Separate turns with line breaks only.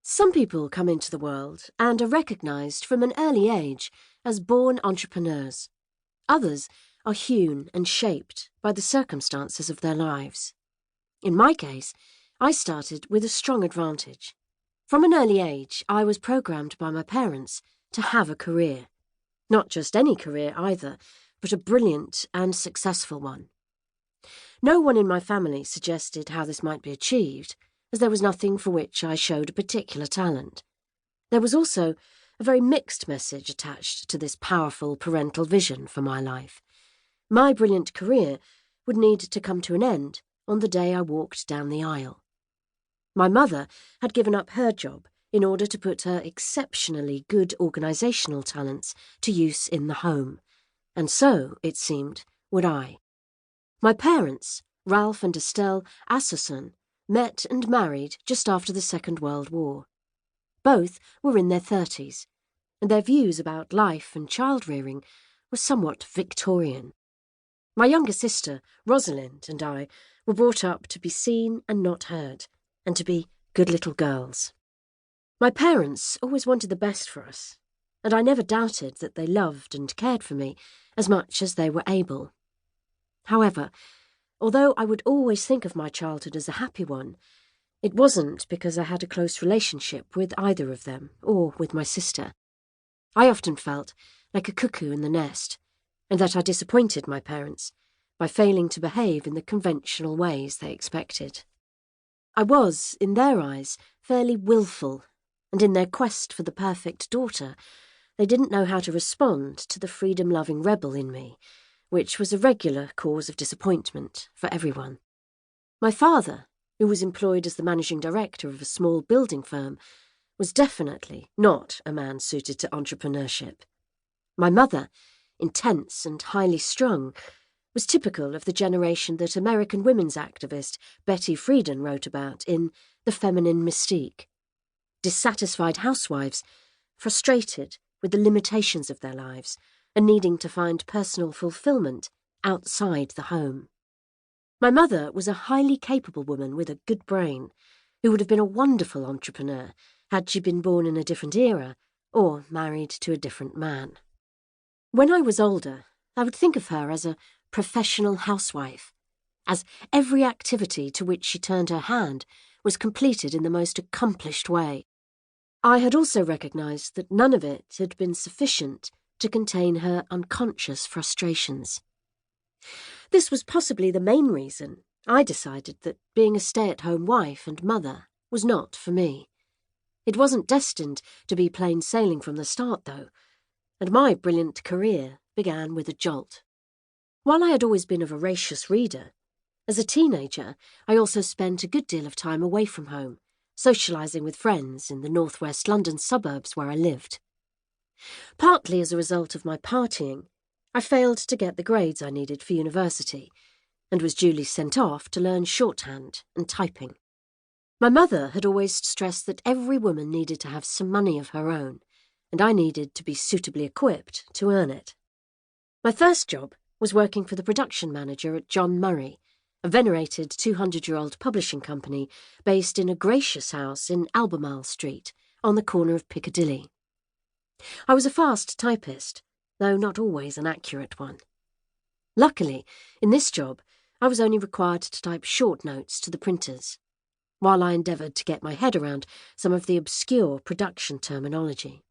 Some people come into the world and are recognised from an early age as born entrepreneurs. Others are hewn and shaped by the circumstances of their lives. In my case, I started with a strong advantage. From an early age, I was programmed by my parents to have a career. Not just any career either, but a brilliant and successful one. No one in my family suggested how this might be achieved, as there was nothing for which I showed a particular talent. There was also a very mixed message attached to this powerful parental vision for my life. My brilliant career would need to come to an end on the day I walked down the aisle. My mother had given up her job in order to put her exceptionally good organisational talents to use in the home, and so, it seemed, would I. My parents, Ralph and Estelle Asserson, met and married just after the Second World War. Both were in their 30s, and their views about life and child-rearing were somewhat Victorian. My younger sister, Rosalind, and I were brought up to be seen and not heard, and to be good little girls. My parents always wanted the best for us, and I never doubted that they loved and cared for me as much as they were able. However, although I would always think of my childhood as a happy one, it wasn't because I had a close relationship with either of them or with my sister. I often felt like a cuckoo in the nest, and that I disappointed my parents by failing to behave in the conventional ways they expected. I was, in their eyes, fairly willful, and in their quest for the perfect daughter, they didn't know how to respond to the freedom-loving rebel in me, which was a regular cause of disappointment for everyone. My father, who was employed as the managing director of a small building firm, was definitely not a man suited to entrepreneurship. My mother, intense and highly strung, was typical of the generation that American women's activist Betty Friedan wrote about in The Feminine Mystique. Dissatisfied housewives, frustrated with the limitations of their lives, and needing to find personal fulfillment outside the home. My mother was a highly capable woman with a good brain, who would have been a wonderful entrepreneur had she been born in a different era or married to a different man. When I was older, I would think of her as a professional housewife, as every activity to which she turned her hand was completed in the most accomplished way. I had also recognised that none of it had been sufficient to contain her unconscious frustrations. This was possibly the main reason I decided that being a stay-at-home wife and mother was not for me. It wasn't destined to be plain sailing from the start, though, and my brilliant career began with a jolt. While I had always been a voracious reader, as a teenager I also spent a good deal of time away from home, socialising with friends in the northwest London suburbs where I lived. Partly as a result of my partying, I failed to get the grades I needed for university, and was duly sent off to learn shorthand and typing. My mother had always stressed that every woman needed to have some money of her own, and I needed to be suitably equipped to earn it. My first job was working for the production manager at John Murray, a venerated 200-year-old publishing company based in a gracious house in Albemarle Street, on the corner of Piccadilly. I was a fast typist, though not always an accurate one. Luckily, in this job, I was only required to type short notes to the printers, while I endeavoured to get my head around some of the obscure production terminology.